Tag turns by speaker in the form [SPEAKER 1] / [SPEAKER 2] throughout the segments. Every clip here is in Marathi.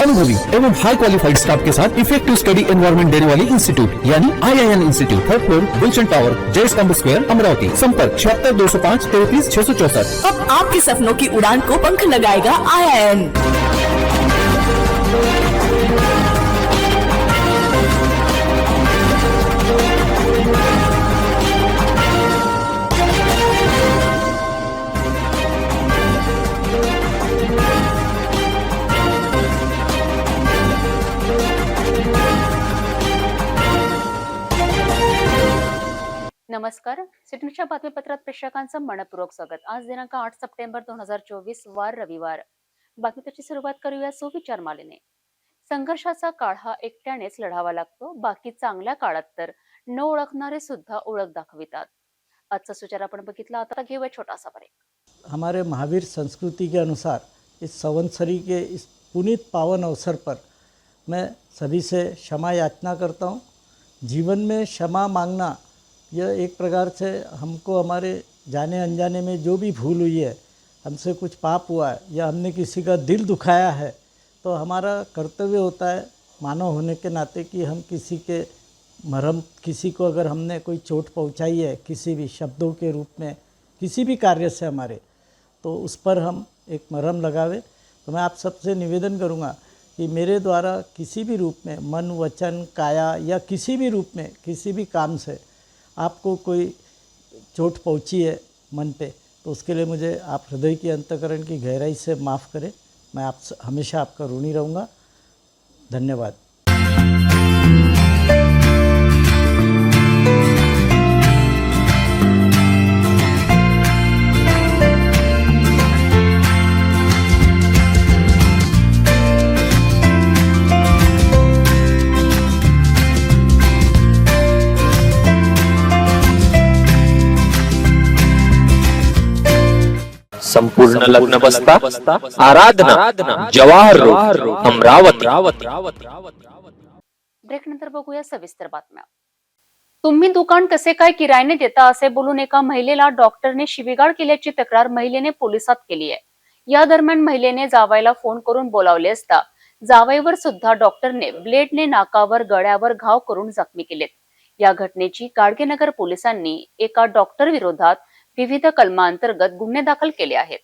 [SPEAKER 1] अनुभवी एवं हाई क्वालिफाइड स्टाफ के साथ इफेक्टिव स्टडी एनवायरमेंट देने वाली इंस्टीट्यूट यानी IIN institute, third floor, Gulshan tower, Jai Stambh square, Amravati. संपर्क 76
[SPEAKER 2] अब आपके सपनों की उड़ान को पंख लगाएगा IIN।
[SPEAKER 3] नमस्कार, सिडनीच्या बातमीपत्रात प्रेक्षकांचं मनपूर्वक स्वागत। आज दिनांक 8 सप्टेंबर 2024 वार रविवार। बातमीची सुरुवात करूया सुविचार मालेने। संघर्षाचा काळ हा एकट्यानेच लढावा लागतो, बाकी चांगल्या काळात तर न ओळखणारे सुद्धा ओळख दाखवितात। आजचा सुविचार आपण बघितला, आता घेऊया छोटासा ब्रेक।
[SPEAKER 4] हमारे महावीर संस्कृति के अनुसार इस संवत्सरी के इस पुनीत पावन अवसर पर मैं सभी से क्षमा याचना करता हूँ। जीवन में क्षमा मांगना यह एक प्रकार से हमको हमारे जाने अनजाने में जो भी भूल हुई है, हमसे कुछ पाप हुआ है या हमने किसी का दिल दुखाया है, तो हमारा कर्तव्य होता है मानव होने के नाते कि हम किसी के मरहम, किसी को अगर हमने कोई चोट पहुंचाई है किसी भी शब्दों के रूप में, किसी भी कार्य से हमारे, तो उस पर हम एक मरहम लगावे। तो मैं आप सबसे निवेदन करूंगा कि मेरे द्वारा किसी भी रूप में मन, वचन, काया या किसी भी रूप में किसी भी काम से आपको कोई चोट पहुंची है मन पे, तो उसके लिए मुझे आप हृदय की अंतःकरण की गहराई से माफ़ करें। मैं आप हमेशा आपका ऋणी रहूँगा। धन्यवाद।
[SPEAKER 5] संपूर्ण लग्न बसता आराधना जवाहर रोड अमरावती।
[SPEAKER 3] ब्रेक नंतर बघूया सविस्तर बातम्या। तुम्ही दुकान कसे काय किरायाने देता असे बोलून एका महिलेला डॉक्टरने शिवीगाळ केल्याची तक्रार महिलेने पोलिसात केली आहे। या दरम्यान महिलेने जावयाला फोन करून बोलावले असता जावयावर सुद्धा डॉक्टरने ब्लेडने नाकावर, गळ्यावर घाव करून जखमी केलेत। या घटनेची गाडगेनगर पोलिसांनी एका डॉक्टर विरोधात विविध कलमांतर्गत गुन्हे दाखल केले आहेत।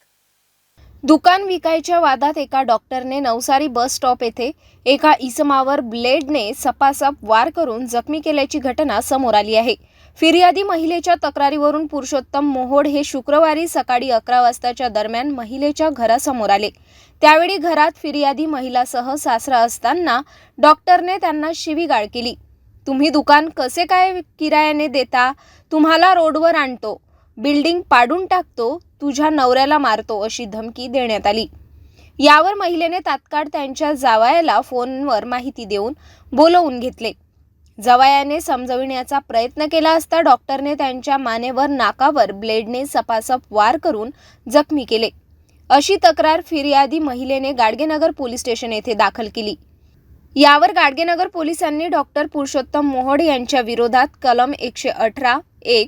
[SPEAKER 6] दुकान विकायच्या वादात एका डॉक्टरने नवसारी बस स्टॉप येथे एका इसमावर ब्लेडने सपासप वार करून जखमी केल्याची घटना समोर आली आहे। फिर्यादी महिलेच्या तक्रारीवरून पुरुषोत्तम मोहोड हे शुक्रवारी सकाळी 11 वाजताच्या दरम्यान महिलेच्या घरासमोर आले। त्यावेळी घरात फिर्यादी महिलासह सासरा असताना डॉक्टरने त्यांना शिवीगाळ केली। तुम्ही दुकान कसे काय किरायाने देता, तुम्हाला रोडवर आणतो, बिल्डिंग पाडून टाकतो, तुझ्या नवऱ्याला मारतो अशी धमकी देण्यात आली। यावर महिलेने तात्काळ त्यांच्या जावयाला फोनवर माहिती देऊन बोलवून घेतले। जावयाने समजविण्याचा प्रयत्न केला असता डॉक्टरने त्यांच्या मानेवर, नाकावर ब्लेडने सपासप वार करून जखमी केले अशी तक्रार फिर्यादी महिलेने गाडगेनगर पोलीस स्टेशन येथे दाखल केली। यावर गाडगेनगर पोलिसांनी डॉक्टर पुरुषोत्तम मोहोड यांच्या विरोधात कलम 118(1),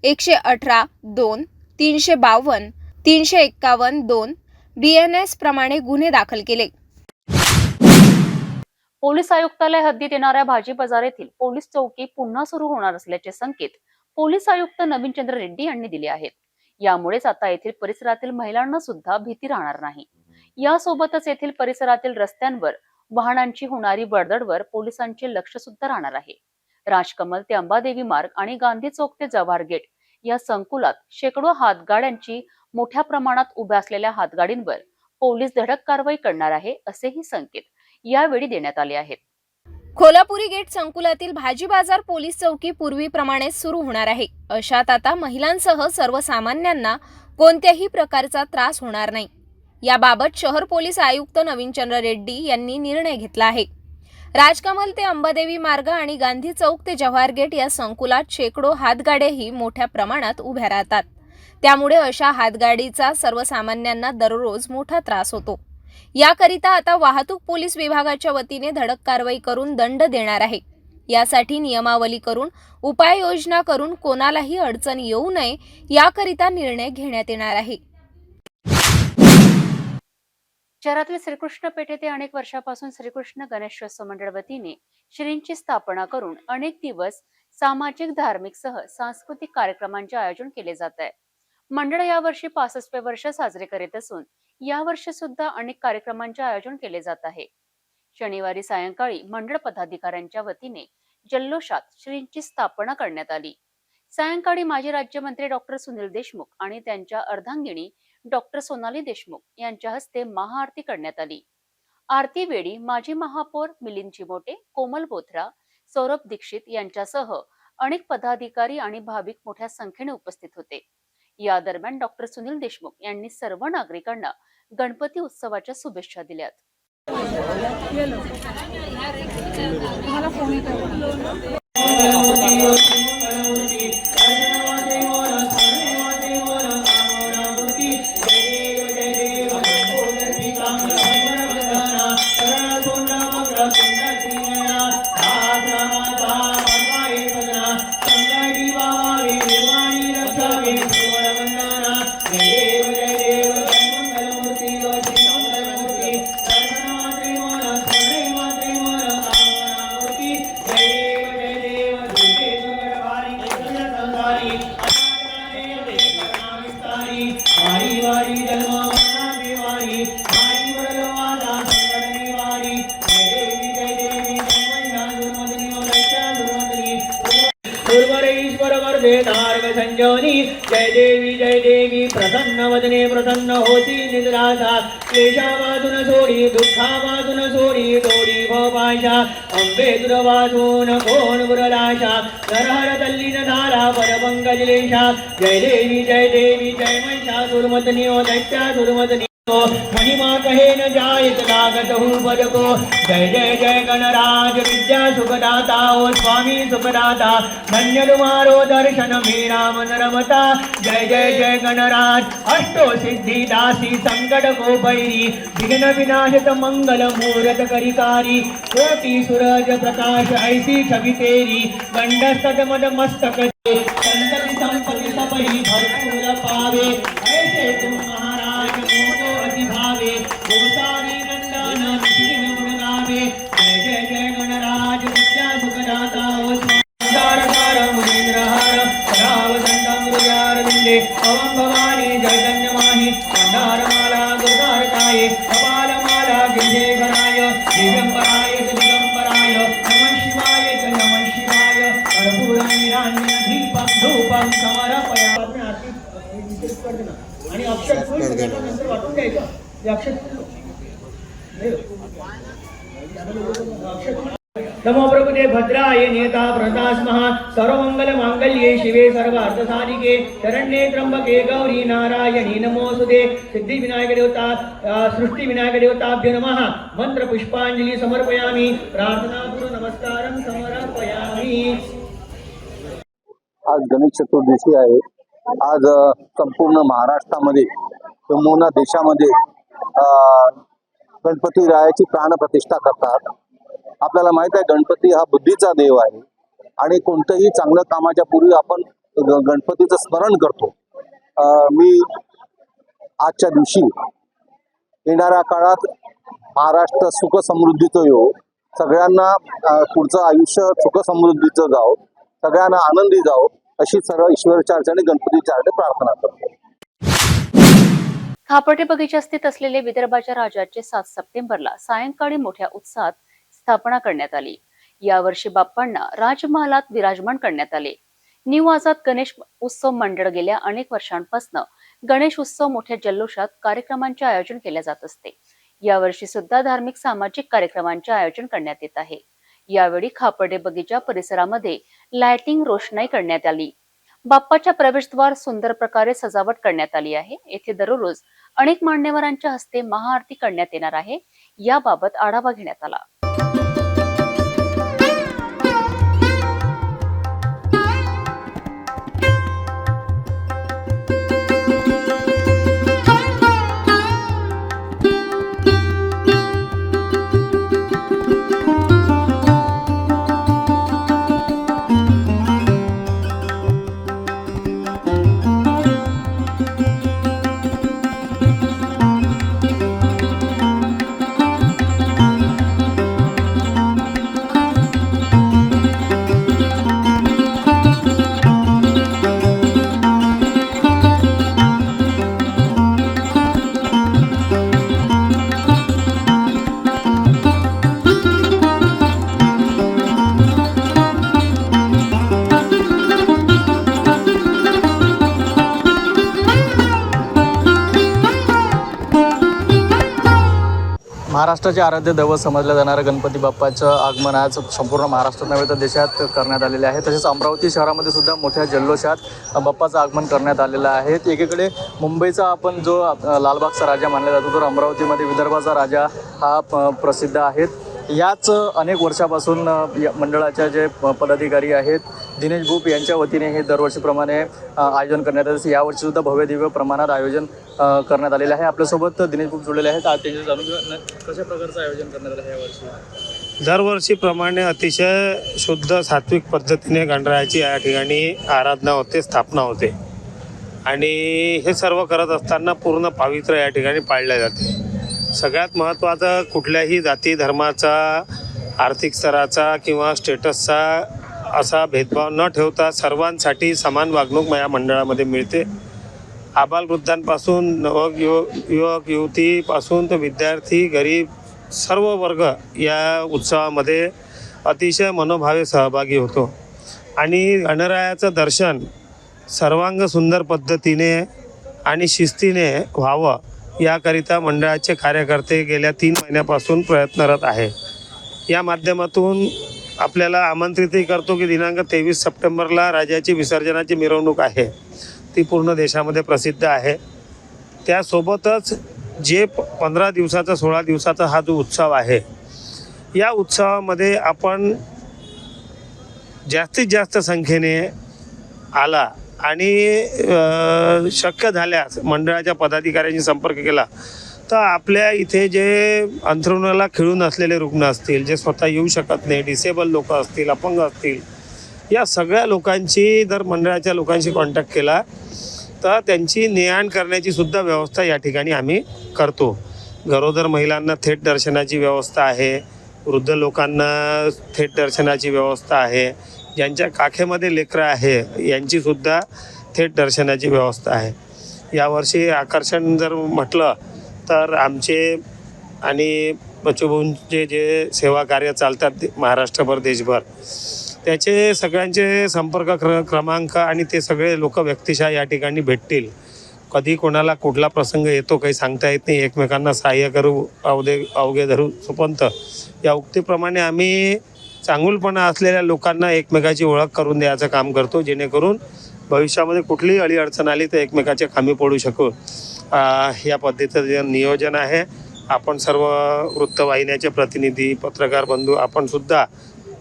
[SPEAKER 6] 118(2), 352, 351(2) BNS प्रमाणे गुन्हे दाखल केले।
[SPEAKER 3] पोलीस आयुक्तालय हद्दीत येणाऱ्या भाजी बाजार येथील पोलीस चौकी पुन्हा सुरू होणार असल्याचे संकेत पोलीस आयुक्त नवीनचंद्र रेड्डी यांनी दिले आहेत। यामुळेच आता येथील परिसरातील महिलांना सुद्धा भीती राहणार नाही। यासोबतच येथील परिसरातील रस्त्यांवर वाहनांची होणारी वर्दळवर पोलिसांचे लक्ष सुद्धा राहणार आहे। राजकमल ते अंबादेवी मार्ग आणि गांधी चौक ते जवाहर गेट या संकुलात शेकडो हातगाड्यांची मोठ्या प्रमाणात उभ्या असलेल्या हातगाडींवर पोलीस धडक कारवाई करणार आहे असेही संकेत यावेळी देण्यात आले आहेत।
[SPEAKER 6] कोल्हापुरी गेट संकुलातील भाजी बाजार पोलीस चौकी पूर्वीप्रमाणे सुरू होणार आहे। अशात आता महिलांसह सर्वसामान्यांना कोणत्याही प्रकारचा त्रास होणार नाही। याबाबत शहर पोलीस आयुक्त नवीनचंद्र रेड्डी यांनी निर्णय घेतला आहे। राजकमल ते अंबादेवी मार्ग आणि गांधी चौक ते जवाहर गेट या संकुलात शेकडो हातगाड्याही मोठ्या प्रमाणात उभ्या राहतात। त्यामुळे अशा हातगाडीचा सर्वसामान्यांना दररोज मोठा त्रास होतो। याकरिता आता वाहतूक पोलीस विभागाच्या वतीने धडक कारवाई करून दंड देणार आहे। यासाठी नियमावली करून उपाययोजना करून कोणालाही अडचण येऊ नये याकरिता निर्णय घेण्यात येणार आहे।
[SPEAKER 3] शहरातील श्रीकृष्ण पेठ येथे अनेक वर्षापासून श्रीकृष्ण गणेशोत्सव मंडळ वतीने श्रींची स्थापना करून अनेक दिवस सामाजिक धार्मिक सह सांस्कृतिक कार्यक्रमांचे आयोजन केले जात आहे. मंडळ यावर्षी 65वे वर्ष साजरे करीत असून यावर्षी सुद्धा अनेक कार्यक्रमांचे आयोजन केले जात आहे. शनिवारी सायंकाळी मंडळ पदाधिकाऱ्यांच्या वतीने जल्लोषात श्रींची स्थापना करण्यात आली. सायंकाळी माजी राज्यमंत्री डॉक्टर सुनील देशमुख आणि त्यांच्या अर्धांगिनी डॉक्टर सोनाली देशमुख यांच्या हस्ते महाआरती करण्यात आली. आरती वेळी माजी महापौर मिलिंद चिमोटे, कोमल बोथरा, सौरभ दीक्षित यांच्यासह अनेक पदाधिकारी आणि भाविक मोठ्या संख्येने उपस्थित होते. या दरम्यान डॉक्टर सुनील देशमुख यांनी सर्व नागरिकांना गणपती उत्सवाच्या शुभेच्छा दिल्यात.
[SPEAKER 7] संजोनी जय देवी प्रसन्न वदने प्रसन्न होती निद्रासा क्लेशावादून सोडी दुःखावादून सोडी दोडी भोपाशा अंबे दुर्वादून कोण बुरलाशा नरहर तल्लीन धारा परपंकजलेशा जय देवी जय महिषासुरमर्दिनी ओ दैत्यासुरमर्दिनी महिमा कहे न जायत लागत हूँ पद को जय गणराज विद्या सुखदाता ओ स्वामी सुखदाता धन्य तुम्हारो दर्शन मेरा मन रमता जय गणराज अष्टो सिद्धि दासी संकट को बैरी विघ्न विनाशित मंगल मूरत करिकारी कोटि सूरज प्रकाश ऐसी छवि तेरी गंडस्तट मद मस्तक संतति संपत्ति सबही भरपूर पावे ऐसे तुम महाराज मोको अति भावे गोसावी नंदन निखिल गुण गावे जय गणराज विद्या सुखदाता ओ स्वामी मुनीन्द्रहार रावदंडं गुरुजारविंदे ओम भवानी जयधन्य माहि मंदारमाला गुरुदारकाये कपालमाला गिरिधराय दिगंबराय दिगंबराय नमः शिवाय कर्पूरानिरान्य दीपं धूपं समर्पयामि. आणि अक्षर फुल नंतर वाटून द्यायचं. नमो प्रभुते भद्राय नेता प्रदास्मः सर्वमंगल मांगल्ये शिवे सर्वार्थ साधिके शरण्ये त्र्यंबके गौरी नारायणी नमोस्तुते. सिद्धि विनायक देवता सृष्टि विनायक देवताभ्यो नमः. मंत्र पुष्पांजलि समर्पयामि. प्रार्थना पूर्व नमस्कारं समर्पयामि.
[SPEAKER 8] आज गणेश चतुर्दशी आहे. आज संपूर्ण महाराष्ट्रामध्ये किंबहुना देशामध्ये गणपती रायाची प्राणप्रतिष्ठा करतात. आपल्याला माहित आहे गणपती हा बुद्धीचा देव आहे आणि कोणत्याही चांगल्या कामाच्या पूर्वी आपण गणपतीचं स्मरण करतो. मी आजच्या दिवशी येणाऱ्या काळात महाराष्ट्र सुख समृद्धीचं येवो, सगळ्यांना पुढचं आयुष्य सुख समृद्धीचं जावो, सगळ्यांना आनंदी जावो अशी सर्व ईश्वराच्या चरणी गणपतीच्या चरणी प्रार्थना करतो.
[SPEAKER 3] खापर्डे बगीचा स्थित असलेले विदर्भाच्या राजाचे 7 सप्टेंबरला सायंकाळी मोठ्या उत्साहात स्थापना करण्यात आली. यावर्षी बाप्पांना राजमहालात विराजमान करण्यात आले. न्यू आझाद गणेश उत्सव मंडळ गेल्या अनेक वर्षांपासून गणेश उत्सव मोठ्या जल्लोषात कार्यक्रमांचे आयोजन केले जात असते. यावर्षी सुद्धा धार्मिक सामाजिक कार्यक्रमांचे आयोजन करण्यात येत आहे. यावेळी खापर्डे बगीचा परिसरामध्ये लाइटिंग रोषणाई करण्यात आली. बाप्पाच्या प्रवेशद्वार सुंदर प्रकारे सजावट करण्यात आली आहे. येथे दररोज अनेक मान्यवरांच्या हस्ते महाआरती करण्यात येणार आहे. याबाबत आढावा घेण्यात आला.
[SPEAKER 9] महाराष्ट्राचे आराध्य दैवत समजल्या जाणाऱ्या गणपती बाप्पाचं आगमन आज संपूर्ण महाराष्ट्रात नव्हे तर देशात करण्यात आलेले आहे. तसेच अमरावती शहरामध्ये सुद्धा मोठ्या जल्लोषात बाप्पाचं आगमन करण्यात आलेलं आहे. एकीकडे मुंबईचा आपण जो लालबागचा राजा मानला जातो तर अमरावतीमध्ये विदर्भाचा राजा हा प्रसिद्ध आहे. याच अनेक वर्षापासून मंडळाच्या जे पदाधिकारी आहेत दिनेश भूप यांच्या वतीने हे दरवर्षीप्रमाणे आयोजन करण्यात आले. यावर्षीसुद्धा भव्य दिव्य प्रमाणात आयोजन करण्यात आलेले आहे. आपल्यासोबत दिनेश भूप जोडलेले आहेत. आज त्यांच्या जाणून घेऊया कशा प्रकारचं आयोजन करण्यात आलं यावर्षी.
[SPEAKER 10] दरवर्षीप्रमाणे अतिशय शुद्ध सात्विक पद्धतीने गणरायाची या ठिकाणी आराधना होते, स्थापना होते आणि हे सर्व करत असताना पूर्ण पावित्र्य या ठिकाणी पाळले जाते. सगळ्यात महत्त्वाचं कुठल्याही जाती धर्माचा, आर्थिक स्तराचा किंवा स्टेटसचा असा भेदभाव न ठेवता सर्वांसाठी समान वागणूक या मंडळामध्ये मिळते. आबालवृद्धांपासून युवक युवतीपासून तर विद्यार्थी गरीब सर्व वर्ग या उत्सवामध्ये अतिशय मनोभावे सहभागी होतो आणि गणरायाचं दर्शन सर्वांग सुंदर पद्धतीने आणि शिस्तीने व्हावं याकरिता मंडळाचे कार्यकर्ते गेल्या 3 महिन्यापासून प्रयत्नरत आहे. या माध्यमातून आपल्याला आमंत्रितही करतो की दिनांक 23 सप्टेंबरला राजाची विसर्जनाची मिरवणूक आहे, ती पूर्ण देशामध्ये प्रसिद्ध आहे. त्यासोबतच जे 15 दिवसाचा 16 दिवसाचा हा जो उत्सव आहे या उत्सवामध्ये आपण जास्तीत जास्त संख्येने आला आणि शक्य झाल्यास मंडळाच्या पदाधिकाऱ्यांशी संपर्क केला तर आपल्या इथे जे अंथरुणाला खिळून असलेले रुग्ण असतील, जे स्वतः येऊ शकत नाही, डिसेबल लोक असतील, अपंग असतील, या सगळ्या लोकांची जर मंडळाच्या लोकांशी कॉन्टॅक्ट केला तर त्यांची ने-आण करण्याची सुद्धा व्यवस्था या ठिकाणी आम्ही करतो. गरोदर महिलांना थेट दर्शनाची व्यवस्था आहे, वृद्ध लोकांना थेट दर्शनाची व्यवस्था आहे, ज्यांच्या काखेमध्ये लेकरं आहे यांचीसुद्धा थेट दर्शनाची व्यवस्था आहे. यावर्षी आकर्षण जर म्हटलं तर आमचे आणि बचूभाऊंचे जे सेवा कार्य चालतात महाराष्ट्रभर देशभर त्याचे सगळ्यांचे संपर्क क्रमांक आणि ते सगळे लोक व्यक्तिशः या ठिकाणी भेटतील. कधी कोणाला कुठला प्रसंग येतो काही सांगता येत नाही. एकमेकांना सहाय्य करू अवघे धरू सुपंत या उक्तीप्रमाणे आम्ही चांगुलपणा असलेल्या लोकांना एकमेकाची ओळख करून द्यायचं काम करतो, जेणेकरून भविष्यामध्ये कुठलीही अडीअडचण आली तर एकमेकाच्या कामी पडू शकू. या पद्धतीचं जे नियोजन आहे. आपण सर्व वृत्तवाहिन्याचे प्रतिनिधी, पत्रकार बंधू आपणसुद्धा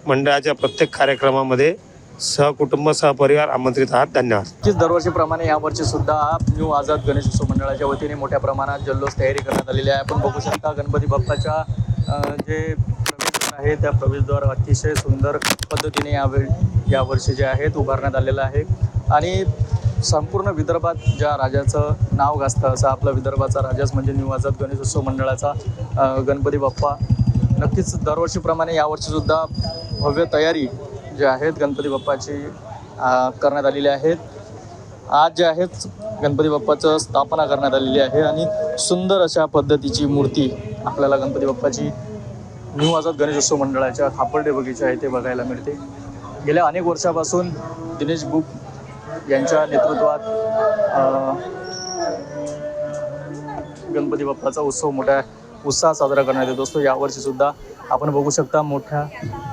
[SPEAKER 10] मंडळाच्या प्रत्येक कार्यक्रमामध्ये सहकुटुंब सहपरिवार आमंत्रित आहात. धन्यवाद.
[SPEAKER 9] दरवर्षीप्रमाणे यावर्षीसुद्धा न्यू आझाद गणेश उत्सव मंडळाच्या वतीने मोठ्या प्रमाणात जल्लोष तयारी करण्यात आलेली आहे. आपण बघू शकता गणपती बाप्पाच्या जे प्रवेशद्वार आहे त्या प्रवेशद्वार अतिशय सुंदर पद्धतीने यावर्षी जे आहेत उभारण्यात आलेलं आहे आणि संपूर्ण विदर्भात ज्या राजाचं नाव गाजतं असा आपला विदर्भाचा राजाच म्हणजे न्यू आझाद गणेश उत्सव मंडळाचा गणपती बाप्पा. नक्कीच दरवर्षीप्रमाणे यावर्षीसुद्धा भव्य तयारी जे आहेत गणपती बाप्पाची करण्यात आलेली आहेत. आज जे आहेत गणपती बाप्पाचं स्थापना करण्यात आलेली आहे आणि सुंदर अशा पद्धतीची मूर्ती आपल्याला गणपती बाप्पाची न्यू आझाद गणेशोत्सव मंडळाच्या खापर्डे बगीचा येथे बघायला मिळते. गेल्या अनेक वर्षापासून दिनेश भूप यांच्या नेतृत्वात गणपती बाप्पाचा उत्सव मोठ्या उत्साहात साजरा करण्यात येत असतो. यावर्षीसुद्धा आपण बघू शकता मोठ्या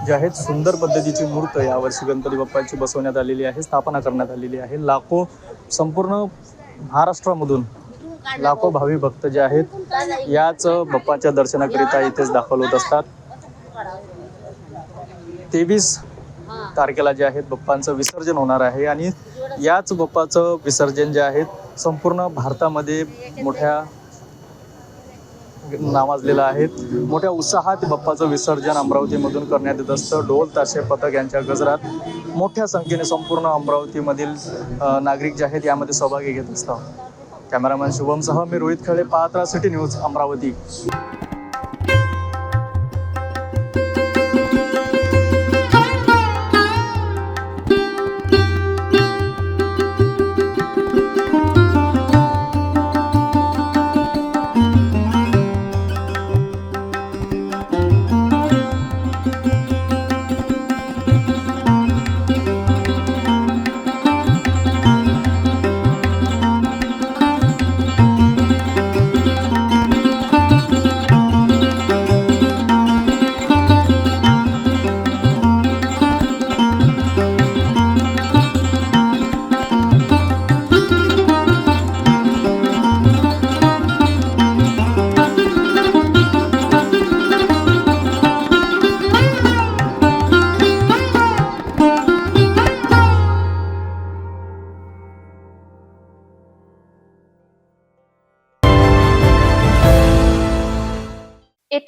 [SPEAKER 9] जे आहेत सुंदर पद्धतीची मूर्त यावर्षी गणपती बाप्पाची बसवण्यात आलेली आहे, स्थापना करण्यात आलेली आहे. लाखो संपूर्ण महाराष्ट्रामधून लाखो भावी भक्त जे आहेत याच बाप्पाच्या दर्शनाकरिता इथेच दाखल होत असतात. 23 तारखेला जे आहेत बाप्पांचं विसर्जन होणार आहे आणि याच बाप्पाचं विसर्जन जे आहेत संपूर्ण भारतामध्ये मोठ्या नावाजलेलं आहे. मोठ्या उत्साहात बाप्पाचं विसर्जन अमरावतीमधून करण्यात येत असतं. ढोल ताशे पथक यांच्या गजरात मोठ्या संख्येने संपूर्ण अमरावतीमधील नागरिक जे आहेत यामध्ये सहभागी घेत असतात. कॅमेरामॅन शुभमसह मी रोहित खळे, पाहत रहा सिटी न्यूज अमरावती.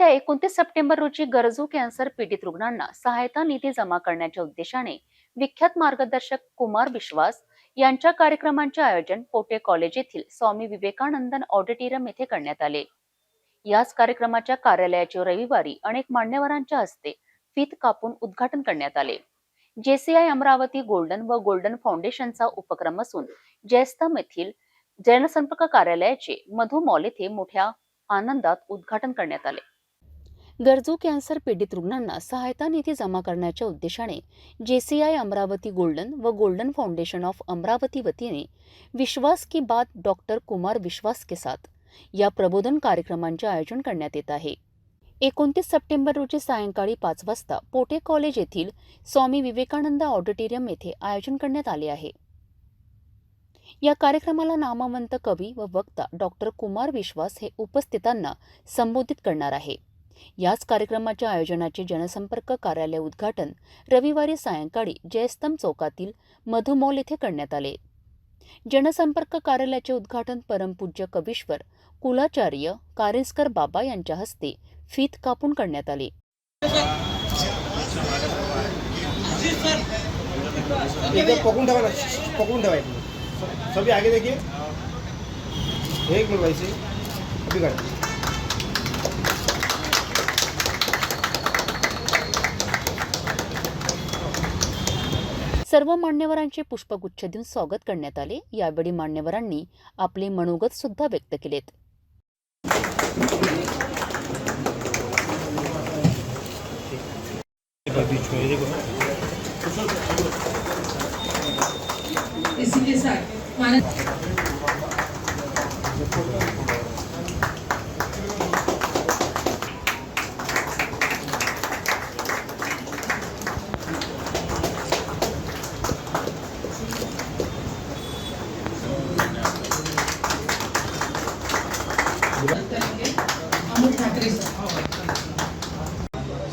[SPEAKER 3] येत्या 29 सप्टेंबर रोजी गरजू कॅन्सर पीडित रुग्णांना सहायता निधी जमा करण्याच्या उद्देशाने विख्यात मार्गदर्शक कुमार विश्वास यांच्या कार्यक्रमांचे आयोजन पोटे कॉलेज येथील स्वामी विवेकानंदन ऑडिटोरियम येथे करण्यात आले. याच कार्यक्रमाच्या कार्यालयाचे रविवारी अनेक मान्यवरांच्या हस्ते फीत कापून उद्घाटन करण्यात आले. JCI अमरावती गोल्डन व गोल्डन फाउंडेशनचा उपक्रम असून जयस्तंभ येथील जनसंपर्क कार्यालयाचे मधु मॉल येथे मोठ्या आनंदात उद्घाटन करण्यात आले. गरजू कॅन्सर पीडित रुग्णांना सहायता निधी जमा करण्याच्या उद्देशाने JCI अमरावती गोल्डन व गोल्डन फाउंडेशन ऑफ अमरावती वतीने विश्वास की बात डॉक्टर कुमार विश्वास के साथ या प्रबोधन कार्यक्रमांचे आयोजन करण्यात येत आहे. 29 सप्टेंबर रोजी सायंकाळी 5 वाजता पोटे कॉलेज येथील स्वामी विवेकानंद ऑडिटोरियम येथे आयोजन करण्यात आले आहे. या कार्यक्रमाला नामवंत कवी व वक्ता डॉक्टर कुमार विश्वास हे उपस्थितांना संबोधित करणार आहे. याच कार्यक्रमाच्या आयोजनाचे जनसंपर्क कार्यालय उद्घाटन रविवारी सायंकाळी जयस्तंभ चौकातील मधु मॉल येथे करण्यात आले. जनसंपर्क कार्यालयाचे उद्घाटन परमपूज्य कवीश्वर कुलाचार्य कारेस्कर बाबा यांच्या हस्ते फीत कापून करण्यात आले.
[SPEAKER 7] सभी आगे देखिए, एक मिनट वैसे अभी कर
[SPEAKER 3] सर्व मान्यवरांचे पुष्पगुच्छ देऊन स्वागत करण्यात आले. यावेळी मान्यवरांनी आपले मनोगत सुद्धा व्यक्त केलेत.
[SPEAKER 2] इसी के साथ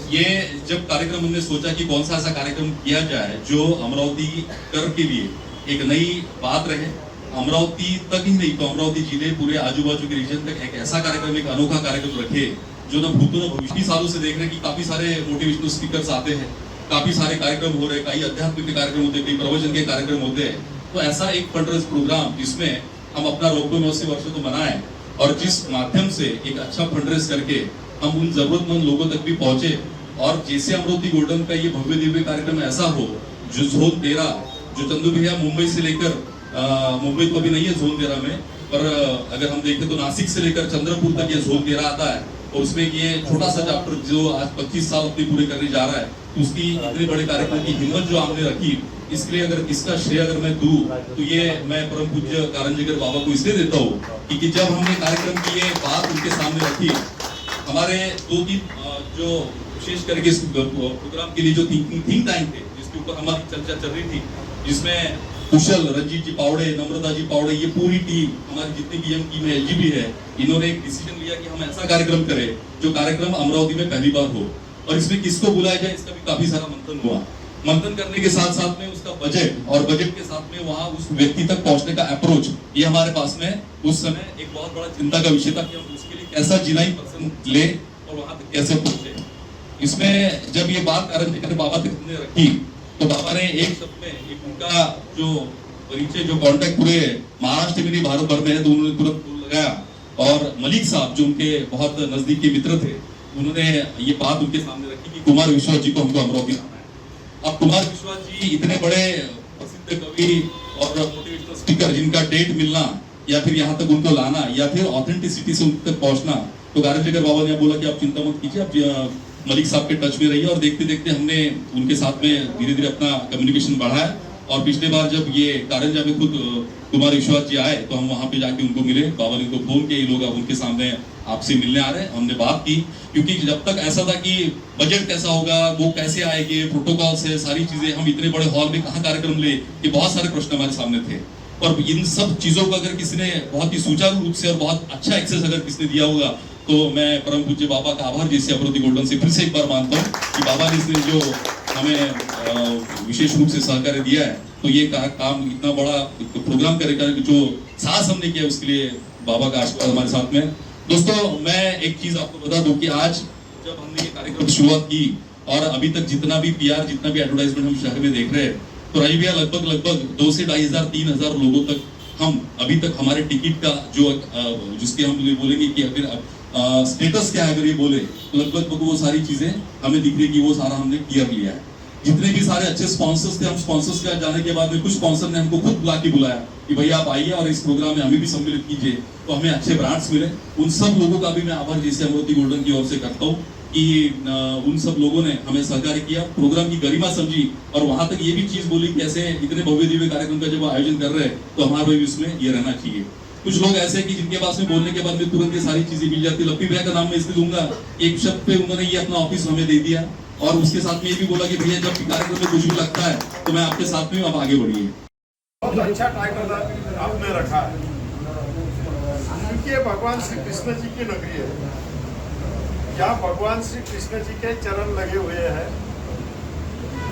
[SPEAKER 11] ये जब कार्यक्रम हमने सोचा कि कौन सा ऐसा कार्यक्रम किया जाए जो अमरावती कर के लिए एक नई बात रहे, अमरावती तक ही नहीं तो अमरावती जिले पूरे आजू बाजू के रीजन तक एक ऐसा कार्यक्रम, एक अनोखा कार्यक्रम रखे जो न भूतों न भविष्य सालों से देख रहे कि काफी सारे मोटिवेशनल स्पीकर्स आते हैं, काफी सारे कार्यक्रम हो रहे, कई अध्यात्म के कार्यक्रम होते हैं, कई प्रवचन के कार्यक्रम होते हैं. तो ऐसा एक फंड्रेज प्रोग्राम जिसमें हम अपना रोको 80 वर्षों को मनाएं और जिस माध्यम से एक अच्छा फंड्रेज करके हम उन जरूरतमंद लोगों तक भी पहुंचे और जैसे अमरावती गोल्डन का ये भव्य दिव्य कार्यक्रम ऐसा हो जो जोन 13 जो चंदू भैया मुंबई से लेकर मुंबई तो अभी नहीं है जोन 13 में, पर अगर हम देखें तो नासिक से लेकर चंद्रपुर तक ये जोन 13 आता है और उसमें ये छोटा सा चैप्टर जो आज 25 साल अपनी पूरे करने जा रहा है, तो उसकी इतने बड़े कार्यक्रम की हिम्मत जो आपने रखी, इसके लिए अगर इसका श्रेय अगर मैं दूं तो ये मैं परम पूज्य कारंजेकर बाबा को इसलिए देता हूँ कि जब हमने कार्यक्रम की ये बात उनके सामने रखी, हमारे 2-3 जो विशेष करके इस प्रोग्राम के लिए जो थिंक टैंक थे जिसके ऊपर हमारी चर्चा चल रही थी, जिसमें कुशल, रंजीत जी पावड़े, नम्रता जी पावड़े, ये पूरी टीम हमारी जितनी भी टीम है, LGB है, इन्होंने एक डिसीजन लिया कि हम ऐसा कार्यक्रम करें जो कार्यक्रम अमरावती में पहली बार हो और इसमें किसको बुलाया जाए इसका भी काफी सारा मंथन हुआ. मंथन करने के साथ साथ में उसका बजट और बजट के साथ में वहाँ उस व्यक्ति तक पहुंचने का अप्रोच, ये हमारे पास में उस समय एक बहुत बड़ा चिंता का विषय था कि हम उसके लिए कैसा जिनाई पर्सन ले और वहां तक कैसे पहुंचे. इसमें जब ये बात कारंजेकर बाबा तक हमने रखी तो बाबा ने एक शब्द में एक उनका जो परिचय, जो कॉन्टेक्ट पूरे महाराष्ट्र में नहीं भारत भर में है, तो उन्होंने तुरंत फोन लगाया और मलिक साहब जो उनके बहुत नजदीकी मित्र थे, उन्होंने ये बात उनके सामने रखी कि कुमार विश्वास जी को हमको अमरावती लाना है. अब कुमार विश्वास जी इतने बड़े प्रसिद्ध कवि और मोटिवेशनल स्पीकर जिनका डेट मिलना या फिर यहाँ तक उनको लाना या फिर ऑथेंटिसिटी से उन तक पहुंचना, तो कारंजेकर बाबा ने बोला कि आप चिंता मत कीजिए, आप मलिक साहब के टच में रहिए और देखते देखते हमने उनके साथ में धीरे धीरे अपना कम्युनिकेशन बढ़ाया और पिछले बार जब ये कारंजा में खुद कुमार विश्वास जी आए तो हम वहां पे जाके उनको मिले. बाबा ने उनको फोन किया, ये लोग अब उनके सामने आपसे मिलने आ रहे हैं. हमने बात की क्योंकि जब तक ऐसा था कि बजट कैसा होगा, वो कैसे आएंगे, प्रोटोकॉल से सारी चीजें, हम इतने बड़े हॉल में कहाँ कार्यक्रम ले, ये बहुत सारे प्रश्न हमारे सामने थे. और इन सब चीजों को अगर किसी ने बहुत ही सुचारू रूप से और बहुत अच्छा एक्सेस अगर किसने दिया होगा तो मैं परम पूज्य बाबा का आभार जैसे अमरावती गोल्डन से फिर से एक बार मानता हूँ कि बाबा ने इसने जो हमें विशेष रूप से सहकार्य दिया है, तो ये काम इतना बड़ा प्रोग्राम करेगा जो साहस हमने किया उसके लिए बाबा का आशीर्वाद हमारे साथ में. दोस्तों, मैं एक चीज आपको बता दूं कि आज जब हमने ये कार्यक्रम शुरुआत की और अभी तक जितना भी पीआर, जितना भी एडवर्टाइजमेंट हम शहर में देख रहे हैं, तो राजीव भैया लगभग 2 से 2,500 3,000 लोगों तक हम अभी तक हमारे टिकट का जो जिसके हम बोलेंगे कि अगर स्टेटस क्या है, अगर ये बोले तो लगभग वो सारी चीजें हमें दिख रही कि वो सारा हमने क्लियर लिया है। जितने भी सारे अच्छे स्पॉन्सर्स थे, हम स्पॉन्सर्स के जाने के बाद में कुछ स्पॉन्सर ने हमको खुद बुला के बुलाया कि भैया आप आइए और इस प्रोग्राम में हमें भी सम्मिलित कीजिए, तो हमें अच्छे ब्रांड्स मिले। उन सब लोगों का भी मैं आभार जैसे अमरावती गोल्डन की ओर से करता हूँ कि उन सब लोगों ने हमें सहकार्य किया, प्रोग्राम की गरिमा समझी और वहां तक ये भी चीज बोली कि ऐसे इतने भव्य दिव्य कार्यक्रम का जब आयोजन कर रहे हैं तो हमारे भी इसमें ये रहना चाहिए। कुछ लोग ऐसे हैं कि जिनके पास में बोलने के बाद में तुरंत ये सारी चीजें मिल जाती है। लप्पी भैया का नाम मैं इसलिए लूंगा, एक शब्द पे उन्होंने ये अपना ऑफिस हमें दे दिया और उसके साथ में ये भी बोला कि भैया जब भी कार्यक्रम में कुछ भी लगता है तो मैं आपके साथ में आप आगे बढ़िए।
[SPEAKER 12] बहुत अच्छा टाइटल आपने रखा है क्योंकि भगवान श्री कृष्ण जी की नगरी है, जहाँ भगवान श्री कृष्ण जी के चरण लगे हुए हैं।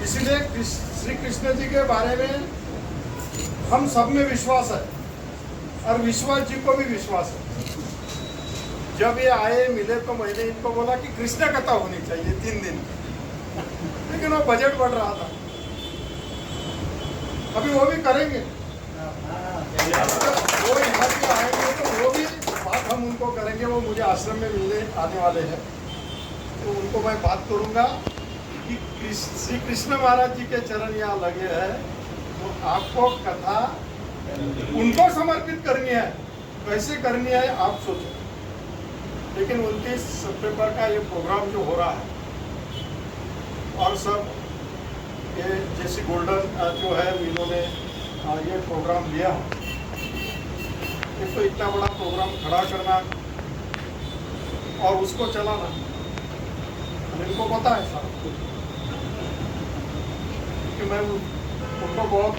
[SPEAKER 12] इसलिए श्री कृष्ण जी के बारे में हम सब में विश्वास है और विश्वास जी को भी विश्वास है। जब ये आए मिले तो मैंने इनको बोला कि कृष्ण कथा होनी चाहिए 3 दिन, लेकिन वो बजट बढ़ रहा था। अभी वो भी करेंगे, वो यहाँ से आएंगे तो वो भी बात हम उनको करेंगे। वो मुझे आश्रम में मिलने आने वाले हैं तो उनको मैं बात करूँगा कि श्री कृष्ण महाराज जी के चरण यहाँ लगे हैं तो आपको कथा उनको समर्पित करनी है। कैसे करनी है आप सोचो। लेकिन 29 सितंबर का ये प्रोग्राम जो हो रहा है और सब ये जैसे गोल्डन जो है इन्होंने ये प्रोग्राम लिया है, एक तो इतना बड़ा प्रोग्राम खड़ा करना और उसको चलाना, इनको पता है सारा कि मैं उनको बहुत